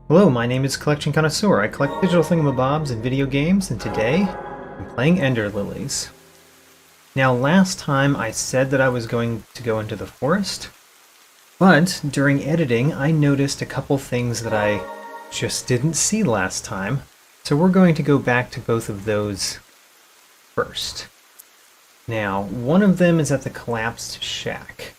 Hello, my name is Collection Connoisseur. I collect digital thingamabobs and video games, and today I'm playing Ender Lilies. Now, last time I said that I was going to go into the forest, but during editing I noticed a couple things that I just didn't see last time, so we're going to go back to both of those first. Now, one of them is at the collapsed shack.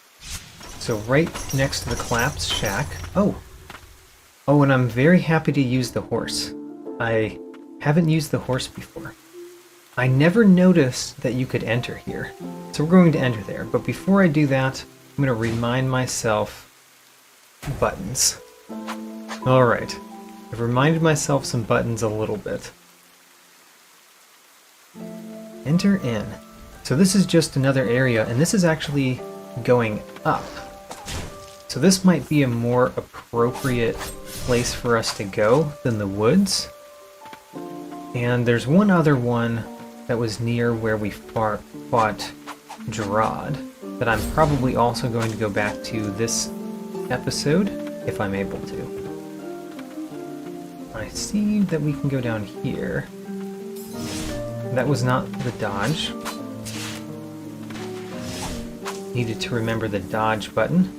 So right next to the collapsed shack... Oh, and I'm very happy to use the horse. I haven't used the horse before. I never noticed that you could enter here. So we're going to enter there, but before I do that, I'm going to remind myself buttons. Alright, I've reminded myself some buttons a little bit. Enter in. So this is just another area, and this is actually going up. So this might be a more appropriate place for us to go than the woods. And there's one other one that was near where we fought Dryad that I'm probably also going to go back to this episode, if I'm able to. I see that we can go down here. That was not the dodge. Needed to remember the dodge button.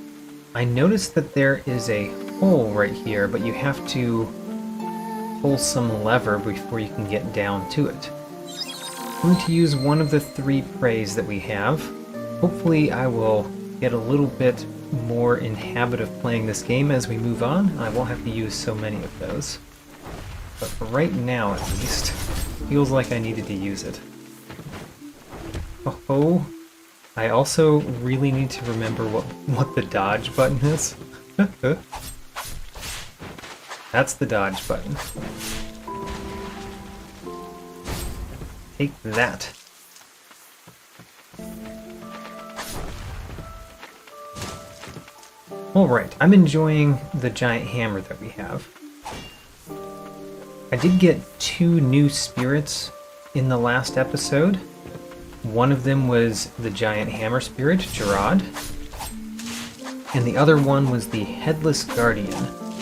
I noticed that there is a hole right here, but you have to pull some lever before you can get down to it. I'm going to use one of the 3 praise that we have. Hopefully I will get a little bit more in habit of playing this game as we move on. I won't have to use so many of those. But for right now, at least, feels like I needed to use it. Oh. I also really need to remember what the dodge button is. That's the dodge button. Take that. Alright, I'm enjoying the giant hammer that we have. I did get 2 new spirits in the last episode. One of them was the giant hammer spirit, Dryad, and the other one was the headless guardian,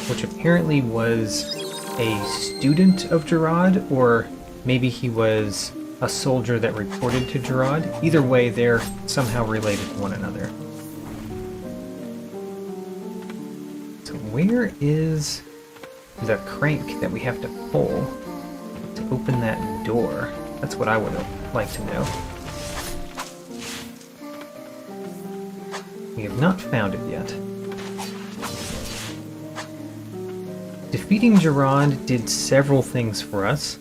which apparently was a student of Dryad, or maybe he was a soldier that reported to Dryad. Either way, they're somehow related to one another. So where is the crank that we have to pull to open that door? That's what I would like to know. We have not found it yet. Defeating Dryad did several things for us.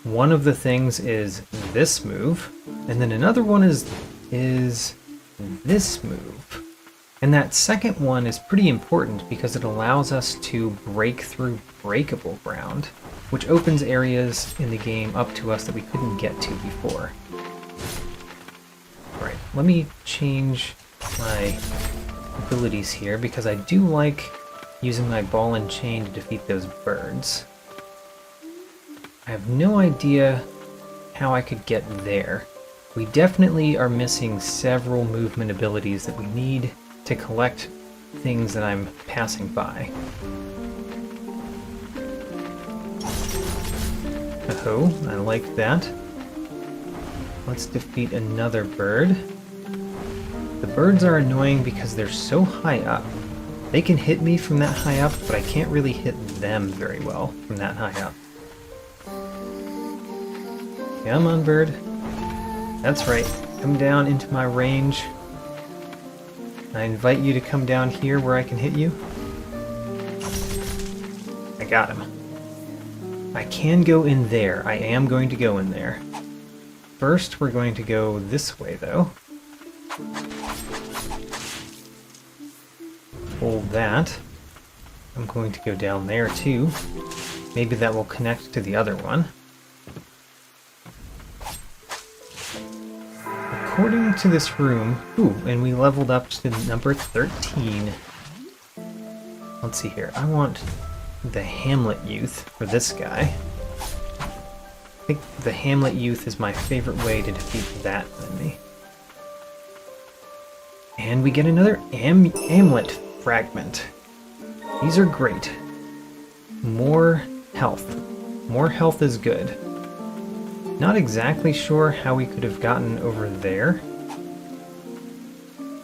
One of the things is this move, and then another one is this move. And that second one is pretty important because it allows us to break through breakable ground, which opens areas in the game up to us that we couldn't get to before. Alright, let me change my abilities here because I do like using my ball and chain to defeat those birds. I have no idea how I could get there. We definitely are missing several movement abilities that we need to collect things that I'm passing by. Oh, I like that. Let's defeat another bird. The birds are annoying because they're so high up. They can hit me from that high up, but I can't really hit them very well from that high up. Come on, bird. That's right. Come down into my range. I invite you to come down here where I can hit you. I got him. I can go in there. I am going to go in there. First, we're going to go this way, though. Hold that. I'm going to go down there too. Maybe that will connect to the other one. According to this room... Ooh, and we leveled up to number 13. Let's see here. I want the Hamlet Youth for this guy. I think the Hamlet Youth is my favorite way to defeat that enemy. And we get another Amulet Fragment. These are great. more health. More health is good. Not exactly sure how we could have gotten over there,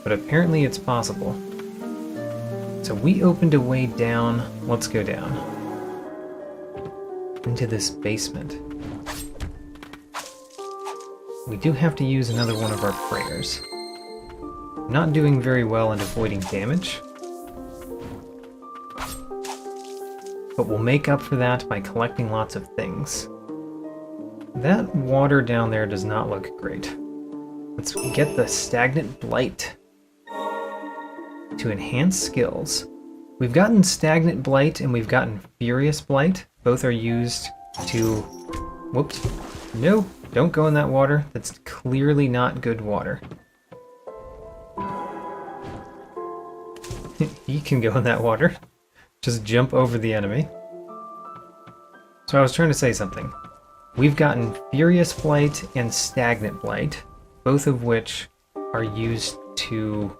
but apparently it's possible. So we opened a way down. Let's go down into this basement. We do have to use another one of our prayers. Not doing very well at avoiding damage, but we'll make up for that by collecting lots of things. That water down there does not look great. Let's get the Stagnant Blight to enhance skills. We've gotten Stagnant Blight and we've gotten Furious Blight. Both are used to... Whoops. No, don't go in that water. That's clearly not good water. You can go in that water. Just jump over the enemy. So I was trying to say something. We've gotten Furious Blight and Stagnant Blight, both of which are used to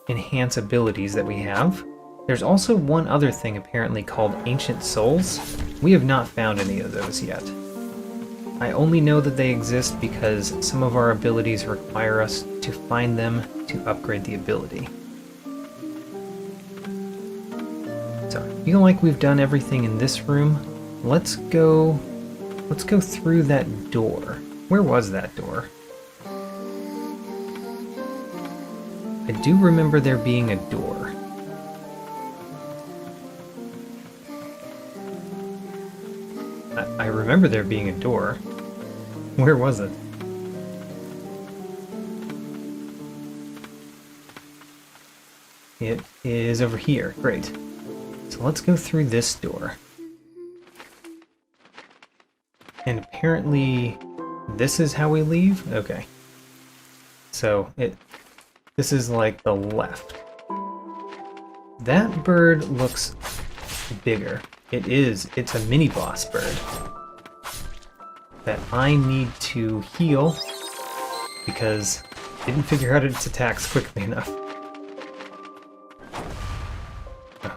enhance abilities that we have. There's also one other thing apparently called Ancient Souls. We have not found any of those yet. I only know that they exist because some of our abilities require us to find them to upgrade the ability. So I feel like we've done everything in this room. Let's go through that door. Where was that door? I do remember there being a door. I remember there being a door. Where was it? It is over here. Great. So let's go through this door. And apparently this is how we leave? Okay. So this is like the left. That bird looks bigger. It's a mini boss bird that I need to heal because I didn't figure out its attacks quickly enough.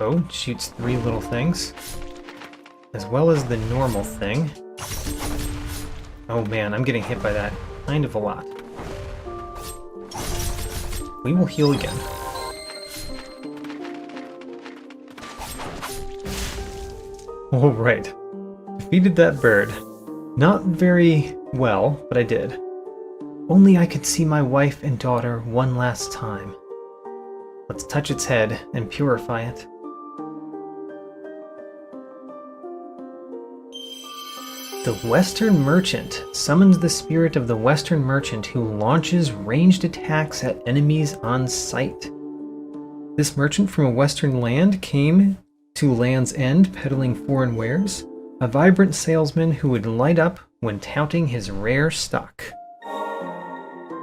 Oh, shoots 3 little things, as well as the normal thing. Oh man, I'm getting hit by that kind of a lot. We will heal again. Alright. Defeated that bird. Not very well, but I did. Only I could see my wife and daughter one last time. Let's touch its head and purify it. The Western Merchant summons the spirit of the Western Merchant who launches ranged attacks at enemies on sight. This merchant from a western land came to Land's End peddling foreign wares, a vibrant salesman who would light up when touting his rare stock.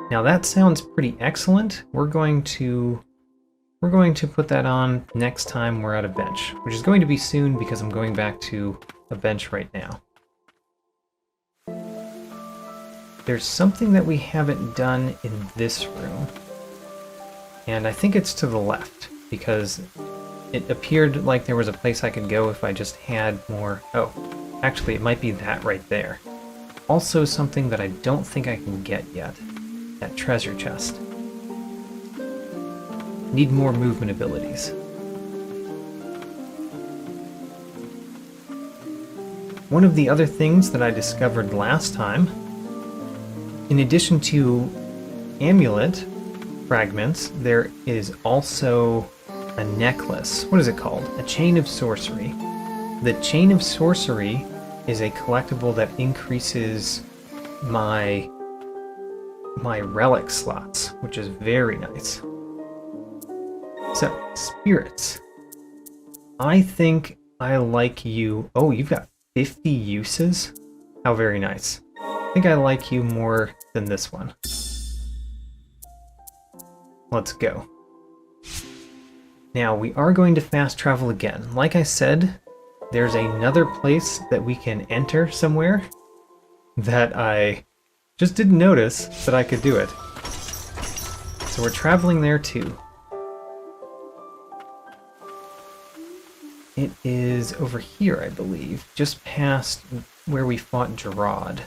Now that sounds pretty excellent. We're going to put that on next time we're at a bench, which is going to be soon because I'm going back to a bench right now. There's something that we haven't done in this room, and I think it's to the left because it appeared like there was a place I could go if I just had more... Oh, actually it might be that right there. Also something that I don't think I can get yet. That treasure chest. Need more movement abilities. One of the other things that I discovered last time, in addition to amulet fragments, there is also a necklace. What is it called? A Chain of Sorcery. The Chain of Sorcery is a collectible that increases my relic slots, which is very nice. So, spirits. I think I like you. Oh, you've got 50 uses? How very nice. I think I like you more than this one. Let's go. Now, we are going to fast travel again. Like I said, there's another place that we can enter somewhere that I just didn't notice that I could do it. So we're traveling there too. It is over here, I believe, just past where we fought Dryad.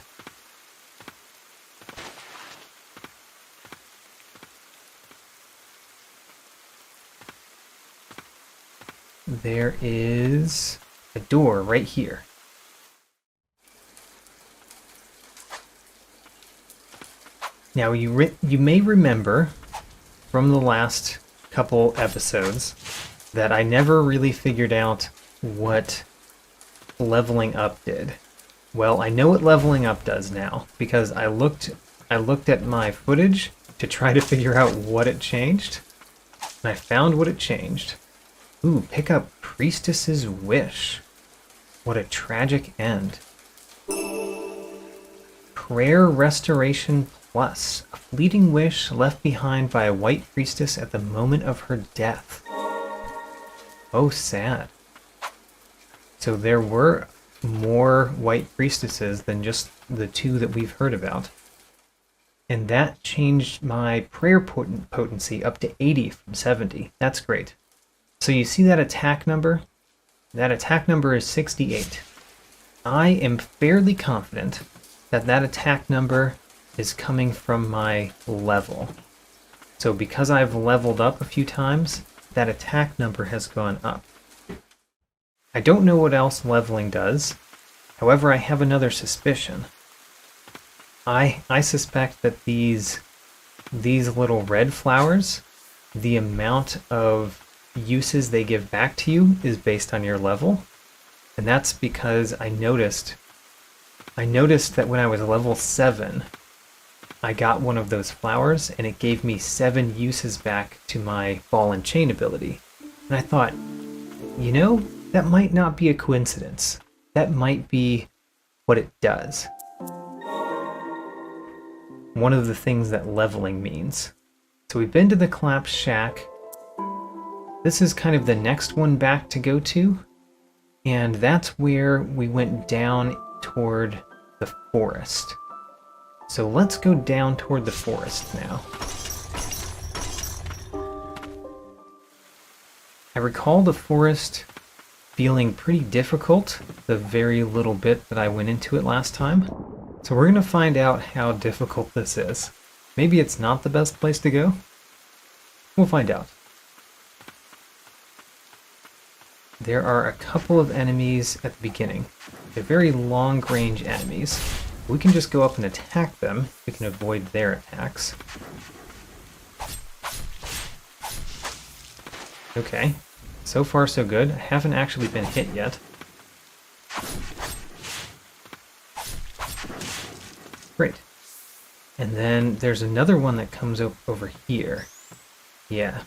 There is a door right here. Now, you may remember from the last couple episodes that I never really figured out what leveling up did. Well, I know what leveling up does now because I looked at my footage to try to figure out what it changed, and I found what it changed. Ooh, pick up Priestess's Wish. What a tragic end. Prayer Restoration Plus. A fleeting wish left behind by a white priestess at the moment of her death. Oh, sad. So there were more white priestesses than just the two that we've heard about. And that changed my prayer potency up to 80 from 70. That's great. So you see that attack number? That attack number is 68. I am fairly confident that that attack number is coming from my level. So because I've leveled up a few times, that attack number has gone up. I don't know what else leveling does. However, I have another suspicion. I suspect that these little red flowers, the amount of uses they give back to you is based on your level. And that's because I noticed that when I was level 7, I got one of those flowers and it gave me 7 uses back to my ball and chain ability. And I thought, you know, that might not be a coincidence. That might be what it does. One of the things that leveling means. So we've been to the collapsed shack. This is kind of the next one back to go to. And that's where we went down toward the forest. So let's go down toward the forest now. I recall the forest feeling pretty difficult the very little bit that I went into it last time. So we're going to find out how difficult this is. Maybe it's not the best place to go. We'll find out. There are a couple of enemies at the beginning. They're very long-range enemies. We can just go up and attack them. We can avoid their attacks. Okay. So far, so good. I haven't actually been hit yet. Great. And then there's another one that comes up over here. Yeah.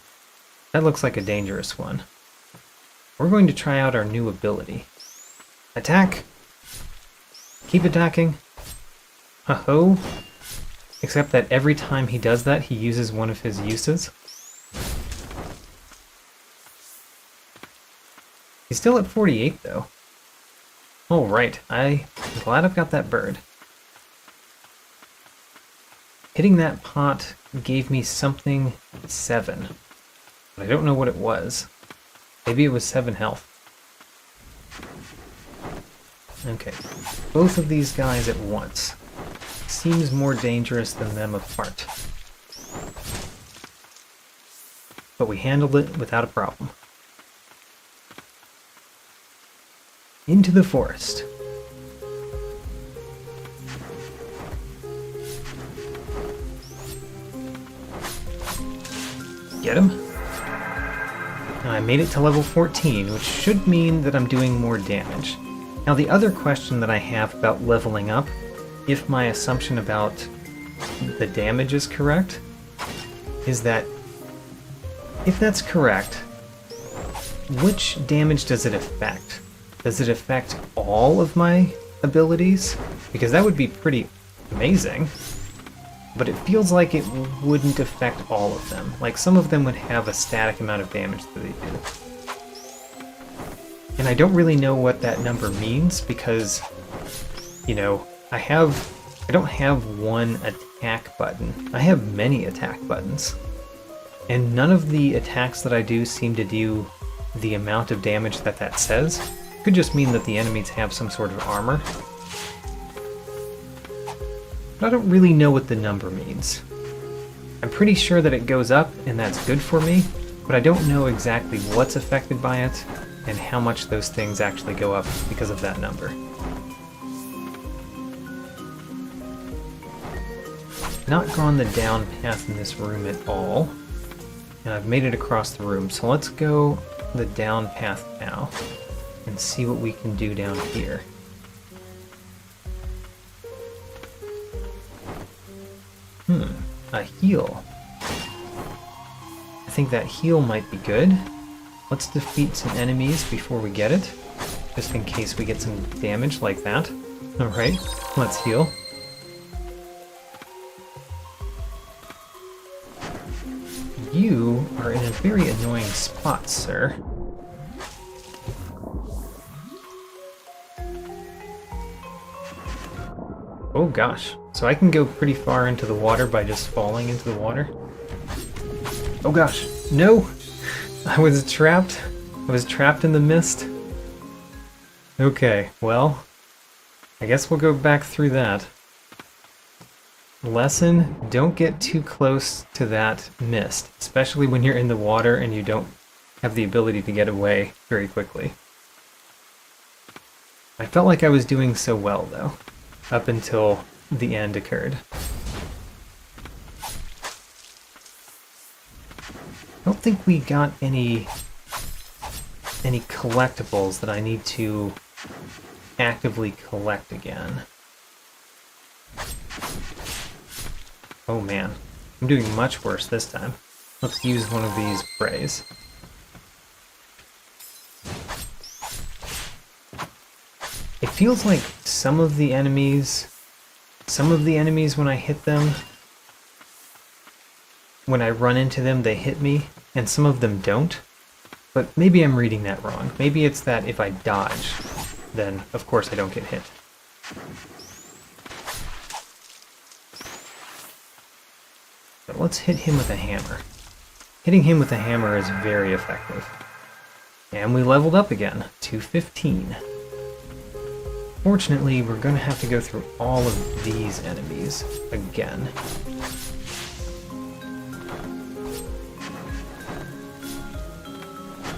That looks like a dangerous one. We're going to try out our new ability. Attack! Keep attacking. Ho-ho. Except that every time he does that, he uses one of his uses. He's still at 48, though. Alright, I'm glad I've got that bird. Hitting that pot gave me something 7. But I don't know what it was. Maybe it was 7 health. Okay, both of these guys at once. Seems more dangerous than them apart. But we handled it without a problem. Into the forest. Get him? I made it to level 14, which should mean that I'm doing more damage. Now the other question that I have about leveling up, if my assumption about the damage is correct, is that if that's correct, which damage does it affect? Does it affect all of my abilities? Because that would be pretty amazing. But it feels like it wouldn't affect all of them. Like some of them would have a static amount of damage that they do. And I don't really know what that number means because, you know, I don't have one attack button. I have many attack buttons. And none of the attacks that I do seem to do the amount of damage that that says. Could just mean that the enemies have some sort of armor. But I don't really know what the number means. I'm pretty sure that it goes up, and that's good for me, but I don't know exactly what's affected by it, and how much those things actually go up because of that number. Not gone the down path in this room at all, and I've made it across the room, so let's go the down path now, and see what we can do down here. A heal. I think that heal might be good. Let's defeat some enemies before we get it, just in case we get some damage like that. Alright, let's heal. You are in a very annoying spot, sir. Oh gosh, so I can go pretty far into the water by just falling into the water? Oh gosh, no! I was trapped. I was trapped in the mist. Okay, well, I guess we'll go back through that. Lesson, don't get too close to that mist, especially when you're in the water and you don't have the ability to get away very quickly. I felt like I was doing so well, though, up until the end occurred. I don't think we got any collectibles that I need to actively collect again. Oh man, I'm doing much worse this time. Let's use one of these sprays. It feels like some of the enemies when I hit them, when I run into them, they hit me, and some of them don't. But maybe I'm reading that wrong. Maybe it's that if I dodge, then of course I don't get hit. But let's hit him with a hammer. Hitting him with a hammer is very effective. And we leveled up again to 15. Fortunately, we're going to have to go through all of these enemies again.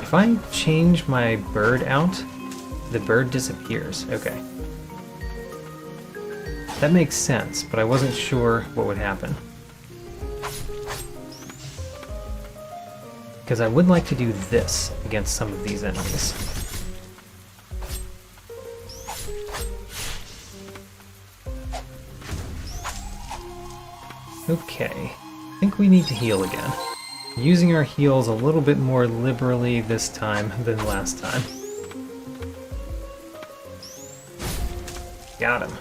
If I change my bird out, the bird disappears. Okay. That makes sense, but I wasn't sure what would happen. Because I would like to do this against some of these enemies. Okay, I think we need to heal again. Using our heals a little bit more liberally this time than last time. Got him.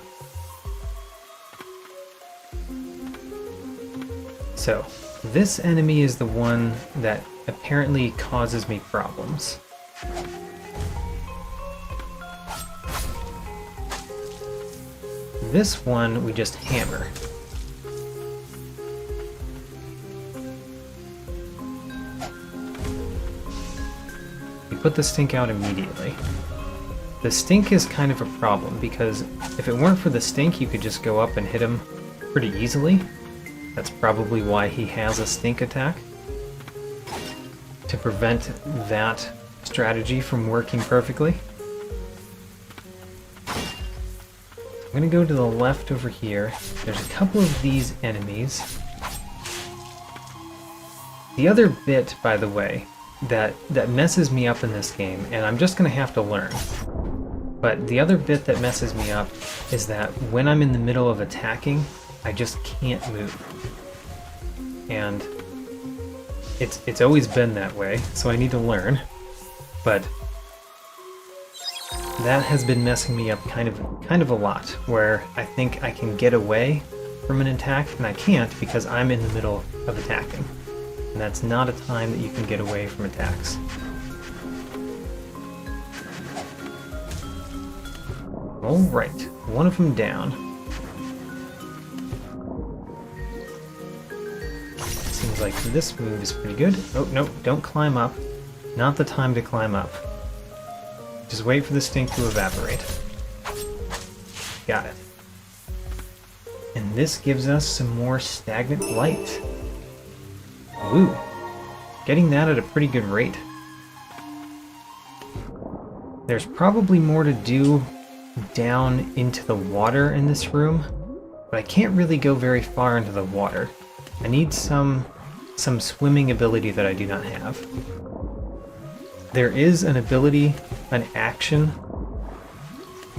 So, this enemy is the one that apparently causes me problems. This one we just hammer. We put the stink out immediately. The stink is kind of a problem because if it weren't for the stink, you could just go up and hit him pretty easily. That's probably why he has a stink attack. To prevent that strategy from working perfectly. I'm going to go to the left over here. There's a couple of these enemies. The other bit, by the way, that messes me up in this game, and I'm just going to have to learn. But the other bit that messes me up is that when I'm in the middle of attacking, I just can't move. And it's always been that way, so I need to learn. But that has been messing me up kind of a lot, where I think I can get away from an attack, and I can't because I'm in the middle of attacking. And that's not a time that you can get away from attacks. Alright, one of them down. Seems like this move is pretty good. Oh, no, don't climb up. Not the time to climb up. Just wait for the stink to evaporate. Got it. And this gives us some more stagnant blight. Woo! Getting that at a pretty good rate. There's probably more to do down into the water in this room, but I can't really go very far into the water. I need some swimming ability that I do not have. There is an ability, an action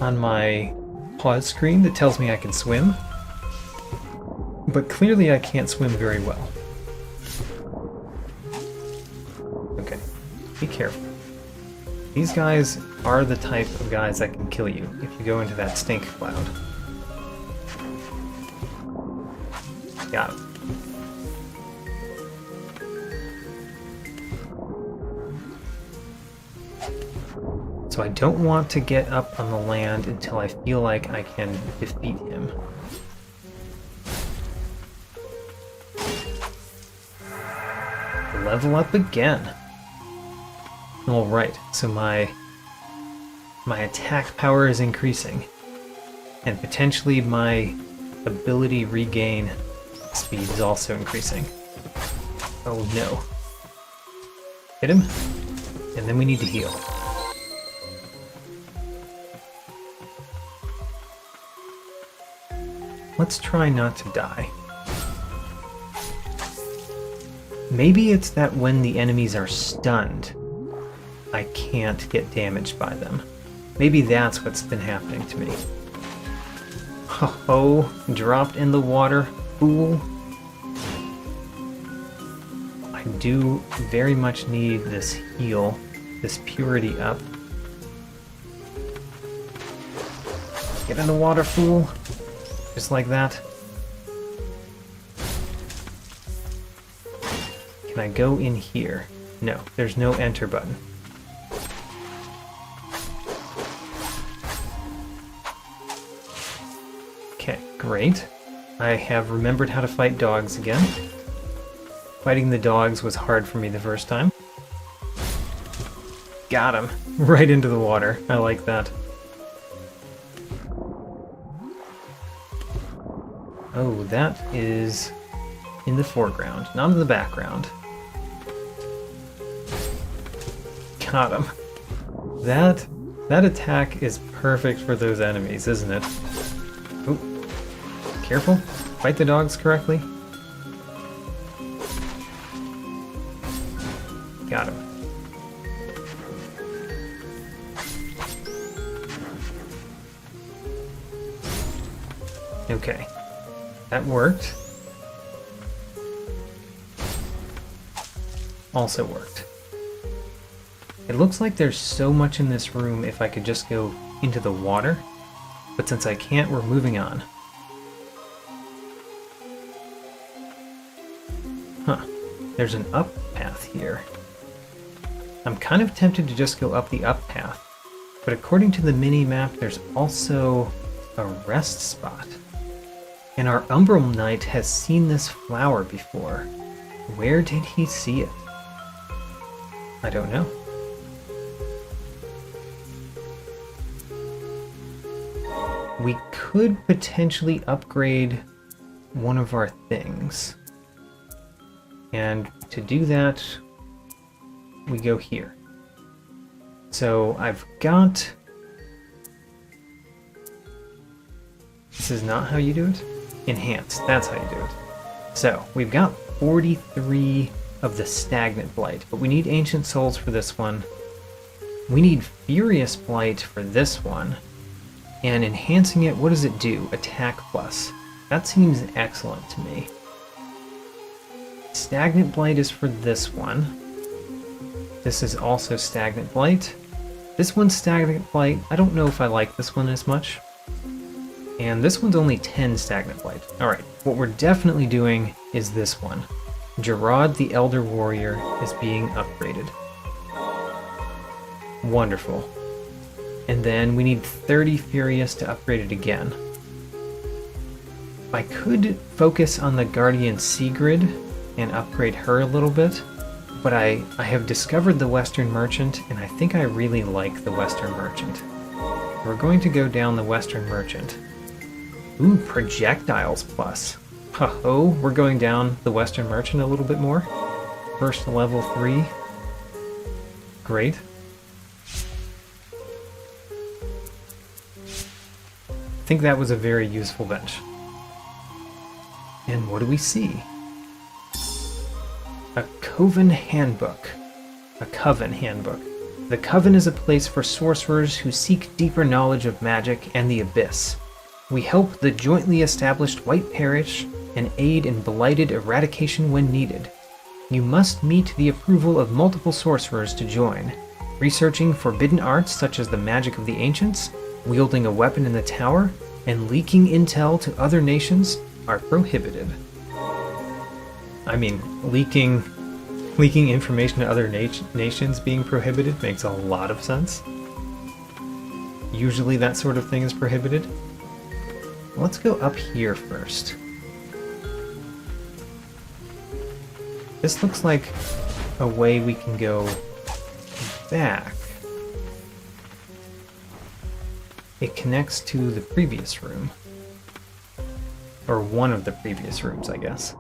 on my pause screen that tells me I can swim, but clearly I can't swim very well. Okay, be careful. These guys are the type of guys that can kill you if you go into that stink cloud. Got it. So I don't want to get up on the land until I feel like I can defeat him. Level up again. Alright, so my attack power is increasing. And potentially my ability regain speed is also increasing. Oh no. Hit him, and then we need to heal. Let's try not to die. Maybe it's that when the enemies are stunned, I can't get damaged by them. Maybe that's what's been happening to me. Oh, dropped in the water, fool. I do very much need this heal, this purity up. Get in the water, fool. Just like that. Can I go in here? No, there's no enter button. Okay, great. I have remembered how to fight dogs again. Fighting the dogs was hard for me the first time. Got him. Right into the water. I like that. Oh, that is in the foreground, not in the background. Got him. That attack is perfect for those enemies, isn't it? Oh, careful. Fight the dogs correctly. Got him. Okay. That worked. Also worked. It looks like there's so much in this room if I could just go into the water, but since I can't, we're moving on. Huh. There's an up path here. I'm kind of tempted to just go up the up path, but according to the mini-map, there's also a rest spot. And our Umbral Knight has seen this flower before. Where did he see it? I don't know. We could potentially upgrade one of our things. And to do that, we go here. So I've got... This is not how you do it? Enhanced, that's how you do it. So, we've got 43 of the Stagnant Blight, but we need Ancient Souls for this one. We need Furious Blight for this one. And enhancing it, what does it do? Attack plus. That seems excellent to me. Stagnant Blight is for this one. This is also Stagnant Blight. This one's Stagnant Blight. I don't know if I like this one as much. And this one's only 10 Stagnant Blight. Alright, what we're definitely doing is this one. Dryad the Elder Warrior is being upgraded. Wonderful. And then we need 30 Furious to upgrade it again. I could focus on the Guardian Sigrid and upgrade her a little bit, But I have discovered the Western Merchant, and I think I really like the Western Merchant. We're going to go down the Western Merchant. Ooh, projectiles plus. Ho-ho, we're going down the Western Merchant a little bit more. First level 3. Great. I think that was a very useful bench. And what do we see? A coven handbook. A coven handbook. The coven is a place for sorcerers who seek deeper knowledge of magic and the abyss. We help the jointly established White Parish and aid in blighted eradication when needed. You must meet the approval of multiple sorcerers to join. Researching forbidden arts such as the magic of the ancients, wielding a weapon in the tower, and leaking intel to other nations are prohibited. I mean, leaking information to other nations being prohibited makes a lot of sense. Usually that sort of thing is prohibited. Let's go up here first. This looks like a way we can go back. It connects to the previous room. Or one of the previous rooms, I guess.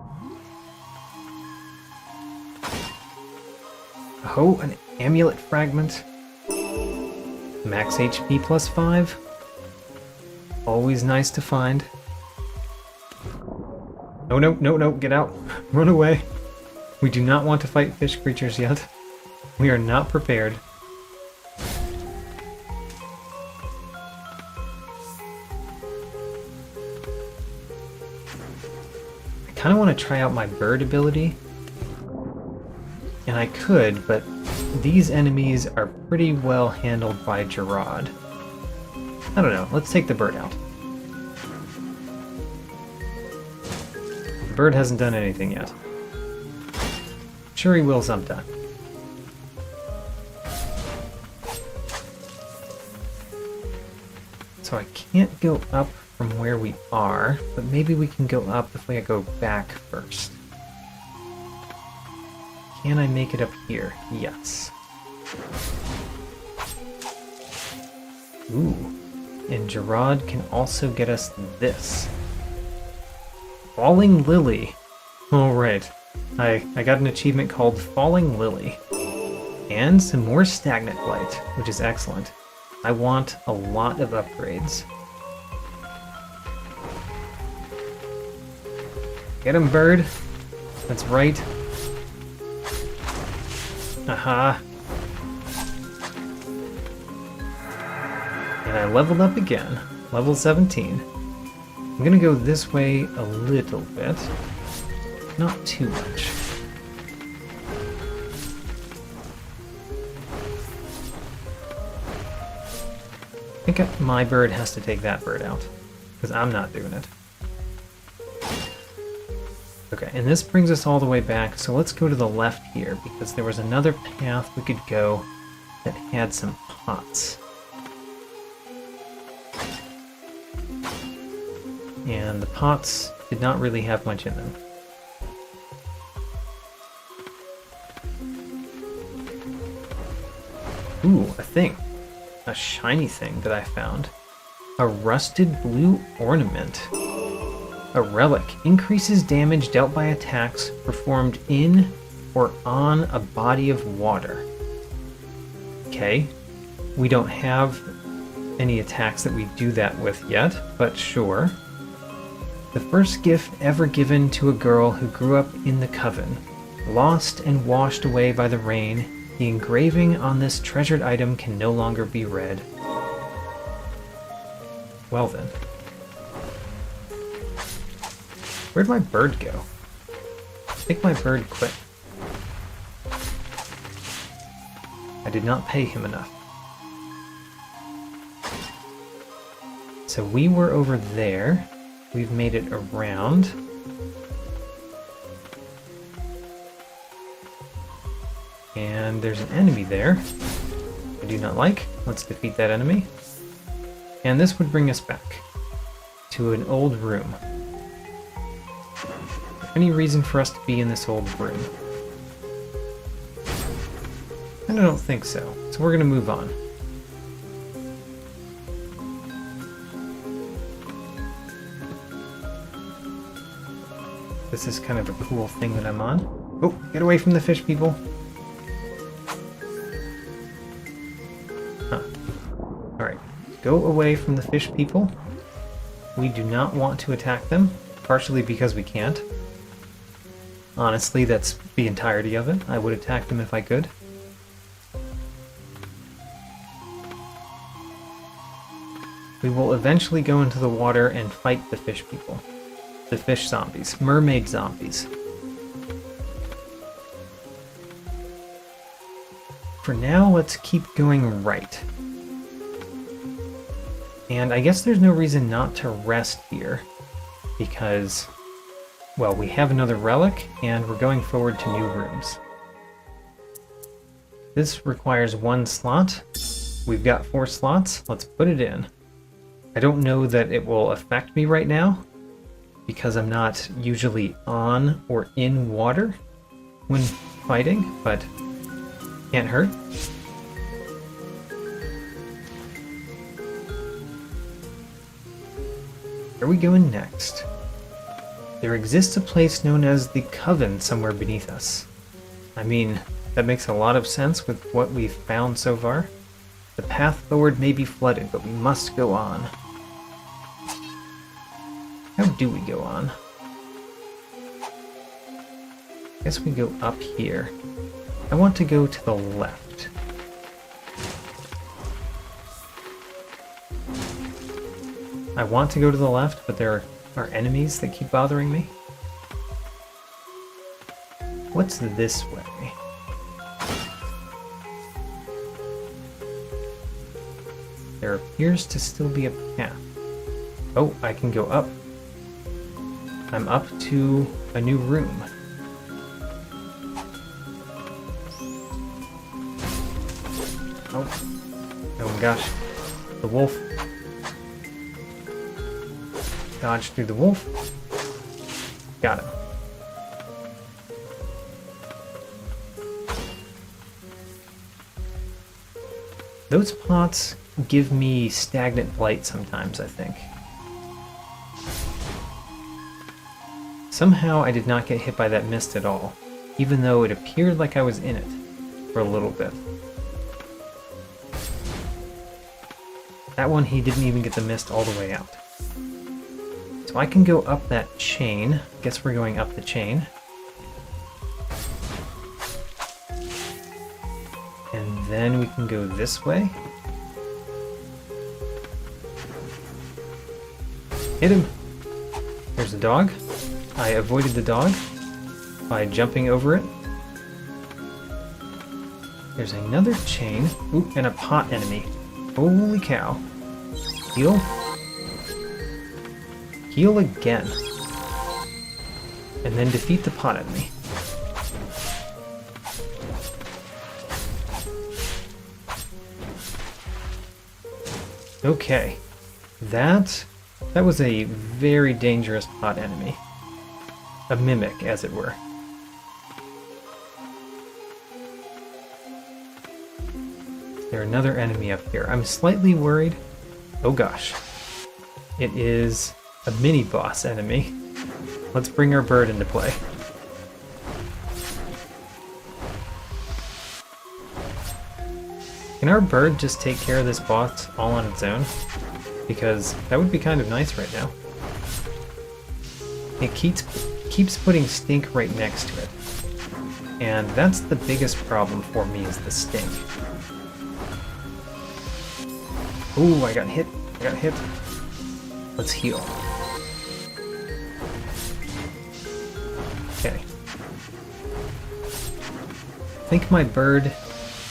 Oh, an amulet fragment. Max HP plus 5. Always nice to find. Oh no, no, no, get out. Run away. We do not want to fight fish creatures yet. We are not prepared. I kind of want to try out my bird ability. And I could, but these enemies are pretty well handled by Dryad. I don't know, let's take the bird out. The bird hasn't done anything yet. Sure he will sometime. So I can't go up from where we are, but maybe we can go up if we go back first. Can I make it up here? Yes. Ooh. And Dryad can also get us this. Falling Lily. Alright. I got an achievement called Falling Lily. And some more Stagnant Blight, which is excellent. I want a lot of upgrades. Get him, bird. That's right. Aha. And I leveled up again. Level 17. I'm gonna go this way a little bit. Not too much. I think my bird has to take that bird out, because I'm not doing it. Okay, and this brings us all the way back, so let's go to the left here, because there was another path we could go that had some pots. And the pots did not really have much in them. Ooh, a thing. A shiny thing that I found. A rusted blue ornament. A relic. Increases damage dealt by attacks performed in or on a body of water. Okay. We don't have any attacks that we do that with yet, but sure. The first gift ever given to a girl who grew up in the coven. Lost and washed away by the rain, the engraving on this treasured item can no longer be read. Well then. Where'd my bird go? I think my bird quit. I did not pay him enough. So we were over there. We've made it around. And there's an enemy there. I do not like. Let's defeat that enemy. And this would bring us back to an old room. Any reason for us to be in this old room? I don't think so. So we're gonna move on. This is kind of a cool thing that I'm on. Oh, get away from the fish people. Huh. Alright, go away from the fish people. We do not want to attack them, partially because we can't. Honestly, that's the entirety of it. I would attack them if I could. We will eventually go into the water and fight the fish people. The fish zombies. Mermaid zombies. For now, let's keep going right. And I guess there's no reason not to rest here, because, well, we have another relic, and we're going forward to new rooms. This requires 1 slot. We've got 4 slots. Let's put it in. I don't know that it will affect me right now, because I'm not usually on or in water when fighting, but can't hurt. Where are we going next? There exists a place known as the Coven somewhere beneath us. I mean, that makes a lot of sense with what we've found so far. The path forward may be flooded, but we must go on. How do we go on? I guess we go up here. I want to go to the left. I want to go to the left, but there are enemies that keep bothering me. What's this way? There appears to still be a path. Oh, I can go up. I'm up to a new room. Oh my gosh. The wolf. Dodge through the wolf. Got him. Those pots give me stagnant blight sometimes, I think. Somehow I did not get hit by that mist at all, even though it appeared like I was in it for a little bit. That one, he didn't even get the mist all the way out. So I can go up that chain. Guess we're going up the chain. And then we can go this way. Hit him! There's a dog. I avoided the dog by jumping over it. There's another chain. Ooh, and a pot enemy. Holy cow. Heal. Heal again. And then defeat the pot enemy. Okay. That was a very dangerous pot enemy. A mimic, as it were. There's another enemy up here. I'm slightly worried. Oh gosh. It is a mini-boss enemy. Let's bring our bird into play. Can our bird just take care of this boss all on its own? Because that would be kind of nice right now. It keeps putting stink right next to it. And that's the biggest problem for me, is the stink. Ooh, I got hit. Let's heal. Okay. I think my bird,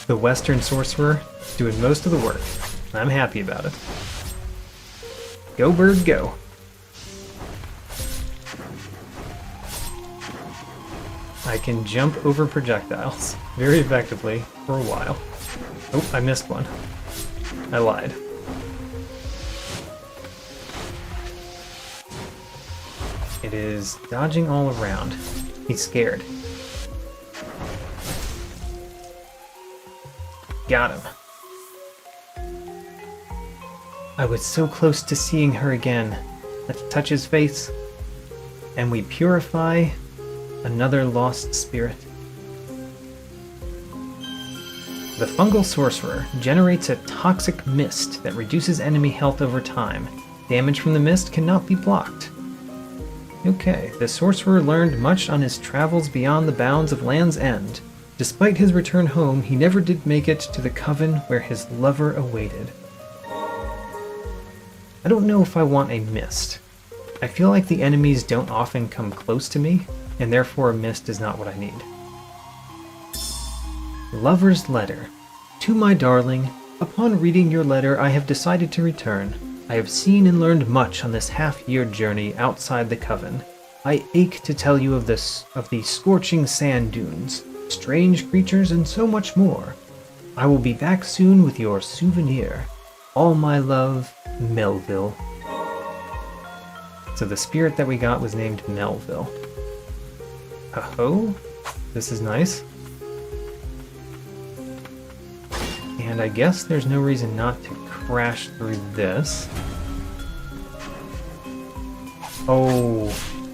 the Western Sorcerer, is doing most of the work. I'm happy about it. Go bird, go. I can jump over projectiles very effectively for a while. Oh, I missed one. I lied. It is dodging all around. He's scared. Got him. I was so close to seeing her again. Let's touch his face. And we purify another lost spirit. The fungal sorcerer generates a toxic mist that reduces enemy health over time. Damage from the mist cannot be blocked. Okay, the sorcerer learned much on his travels beyond the bounds of Land's End. Despite his return home, he never did make it to the coven where his lover awaited. I don't know if I want a mist. I feel like the enemies don't often come close to me, and therefore a mist is not what I need. Lover's Letter. To my darling, upon reading your letter I have decided to return. I have seen and learned much on this half-year journey outside the coven. I ache to tell you of the scorching sand dunes, strange creatures, and so much more. I will be back soon with your souvenir. All my love, Melville. So the spirit that we got was named Melville. Oh, this is nice. And I guess there's no reason not to crash through this. Oh,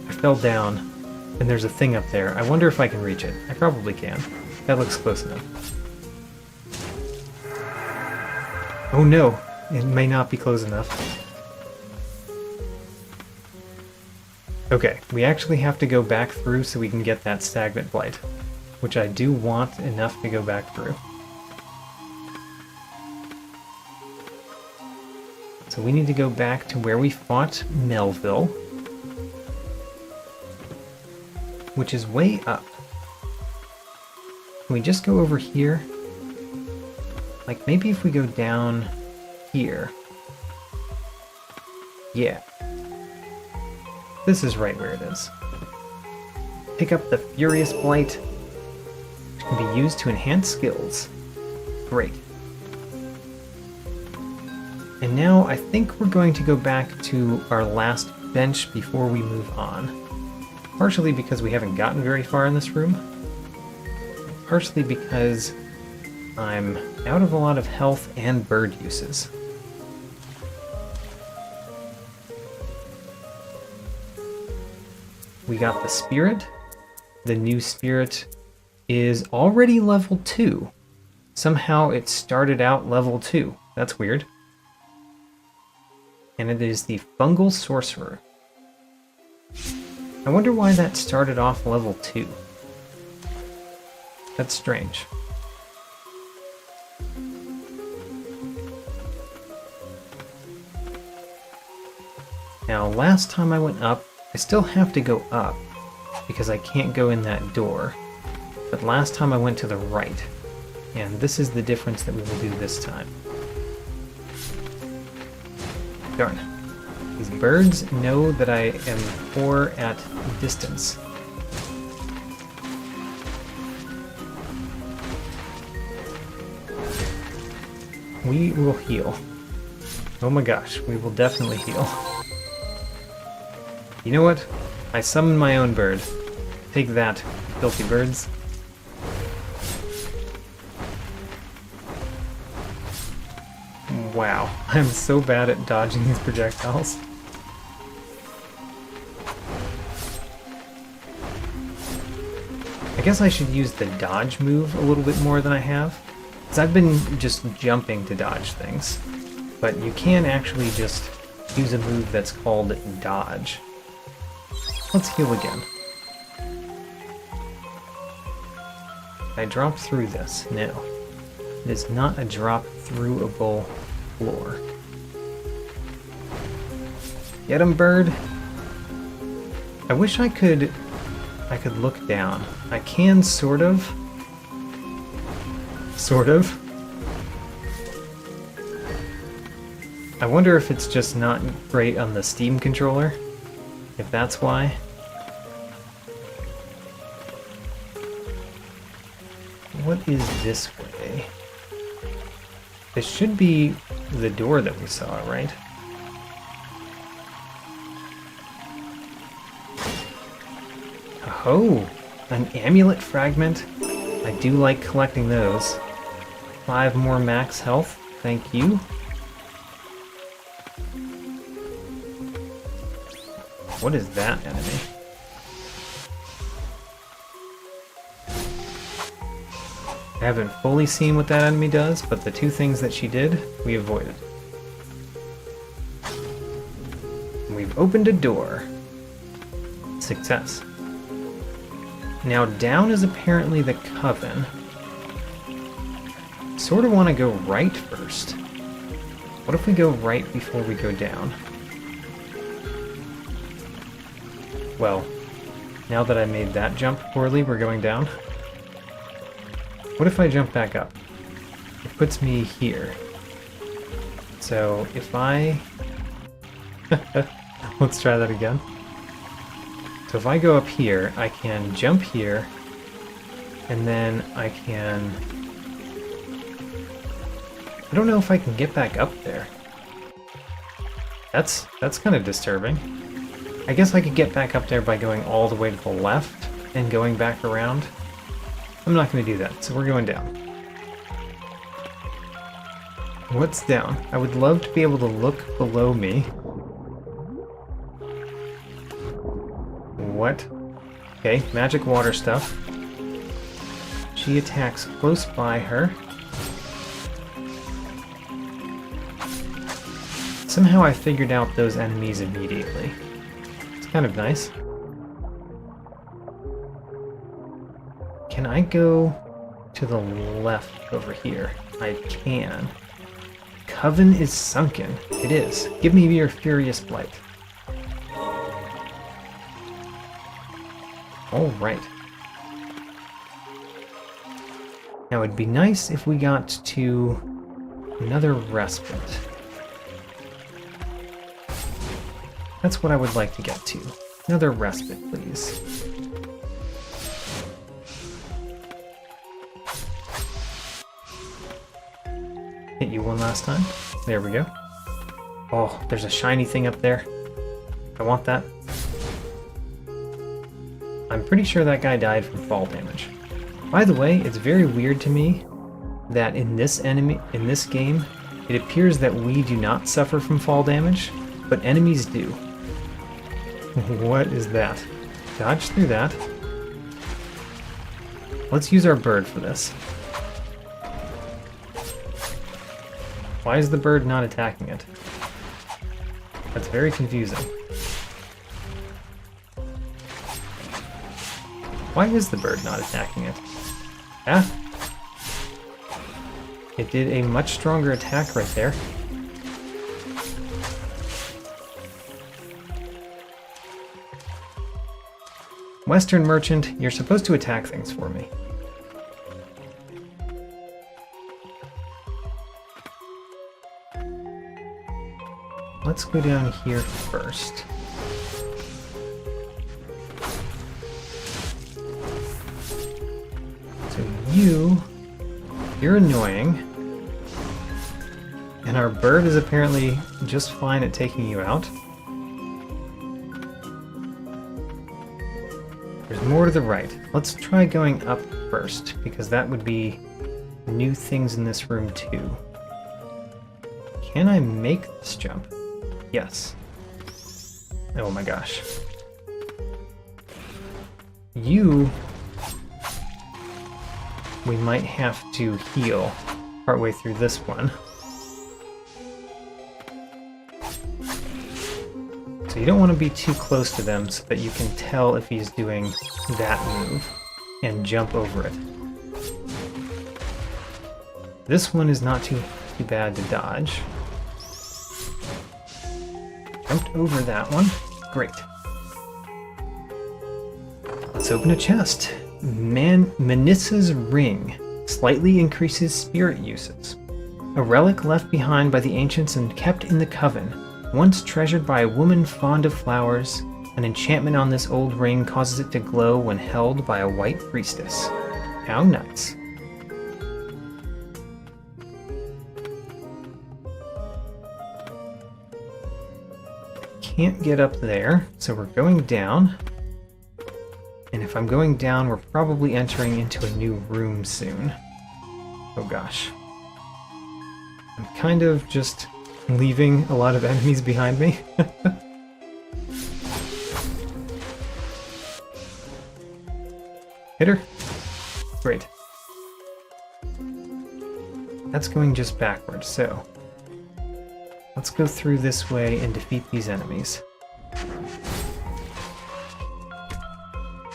I fell down. And there's a thing up there. I wonder if I can reach it. I probably can. That looks close enough. Oh no, it may not be close enough. Okay, we actually have to go back through so we can get that stagnant blight, which I do want enough to go back through. So we need to go back to where we fought Melville, which is way up. Can we just go over here? Like maybe if we go down here. Yeah. This is right where it is. Pick up the Furious Blight, which can be used to enhance skills. Great. And now I think we're going to go back to our last bench before we move on. Partially because we haven't gotten very far in this room. Partially because I'm out of a lot of health and bird uses. We got the spirit. The new spirit is already level 2. Somehow it started out level 2. That's weird. And it is the fungal sorcerer. I wonder why that started off level 2. That's strange. Now, last time I went up, I still have to go up, because I can't go in that door. But last time I went to the right, and this is the difference that we will do this time. Darn. These birds know that I am poor at distance. We will heal. Oh my gosh, we will definitely heal. You know what? I summoned my own bird. Take that, filthy birds. Wow, I'm so bad at dodging these projectiles. I guess I should use the dodge move a little bit more than I have. Because I've been just jumping to dodge things. But you can actually just use a move that's called dodge. Let's heal again. I dropped through this. No. It is not a drop-throughable floor. Get him, bird! I wish I could look down. I can, sort of. Sort of. I wonder if it's just not great on the Steam controller. If that's why. What is this way? This should be the door that we saw, right? Oh, an amulet fragment. I do like collecting those. 5 more max health. Thank you. What is that enemy? I haven't fully seen what that enemy does, but the 2 things that she did, we avoided. We've opened a door. Success. Now down is apparently the coven. Sort of want to go right first. What if we go right before we go down? Well, now that I made that jump poorly, we're going down. What if I jump back up? It puts me here. So if I... Let's try that again. So if I go up here, I can jump here, and then I can... I don't know if I can get back up there. That's kind of disturbing. I guess I could get back up there by going all the way to the left and going back around. I'm not going to do that, so we're going down. What's down? I would love to be able to look below me. What? Okay, magic water stuff. She attacks close by her. Somehow I figured out those enemies immediately. It's kind of nice. Can I go to the left over here? I can. Coven is sunken. It is. Give me your furious blight. Alright. Now it'd be nice if we got to another respite. That's what I would like to get to. Another respite, please. Hit you one last time. There we go. Oh, there's a shiny thing up there. I want that. I'm pretty sure that guy died from fall damage. By the way, it's very weird to me that in this game, it appears that we do not suffer from fall damage, but enemies do. What is that? Dodge through that. Let's use our bird for this. Why is the bird not attacking it? That's very confusing. Why is the bird not attacking it? Ah! It did a much stronger attack right there. Western Merchant, you're supposed to attack things for me. Let's go down here first. So you're annoying. And our bird is apparently just fine at taking you out. There's more to the right. Let's try going up first, because that would be new things in this room too. Can I make this jump? Yes. Oh my gosh. We might have to heal partway through this one. So you don't want to be too close to them so that you can tell if he's doing that move and jump over it. This one is not too bad to dodge. Jumped over that one. Great. Let's open a chest. Manissa's Ring slightly increases spirit uses. A relic left behind by the ancients and kept in the coven. Once treasured by a woman fond of flowers, an enchantment on this old ring causes it to glow when held by a white priestess. How nice. Can't get up there, so we're going down. And if I'm going down, we're probably entering into a new room soon. Oh gosh. I'm kind of just leaving a lot of enemies behind me. Hit her. Great. That's going just backwards, so let's go through this way and defeat these enemies.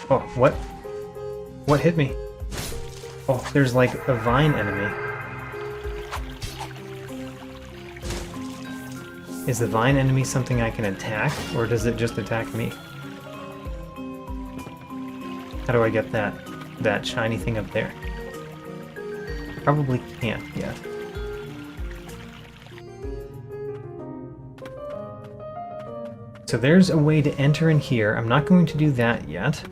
Oh, what? What hit me? Oh, there's like a vine enemy. Is the vine enemy something I can attack, or does it just attack me? How do I get that shiny thing up there? Probably can't yet. So there's a way to enter in here. I'm not going to do that yet.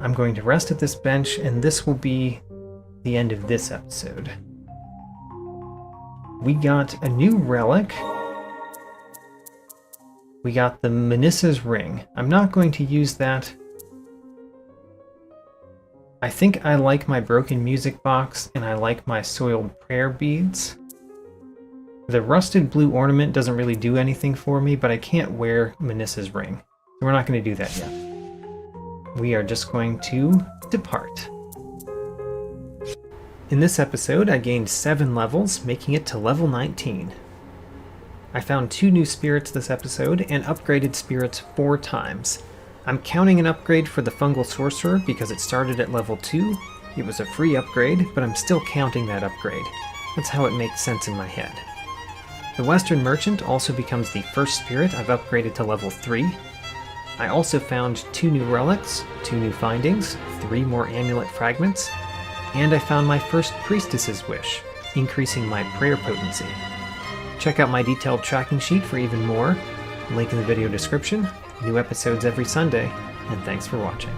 I'm going to rest at this bench, and this will be the end of this episode. We got a new relic. We got the Menissa's Ring. I'm not going to use that. I think I like my broken music box, and I like my soiled prayer beads. The rusted blue ornament doesn't really do anything for me, but I can't wear Menissa's Ring. So we're not going to do that yet. We are just going to depart. In this episode, I gained 7 levels, making it to level 19. I found 2 new spirits this episode, and upgraded spirits 4 times. I'm counting an upgrade for the Fungal Sorcerer because it started at level 2. It was a free upgrade, but I'm still counting that upgrade. That's how it makes sense in my head. The Western Merchant also becomes the first spirit I've upgraded to level 3. I also found 2 new relics, 2 new findings, 3 more amulet fragments, and I found my first Priestess's Wish, increasing my prayer potency. Check out my detailed tracking sheet for even more. Link in the video description. New episodes every Sunday, and thanks for watching.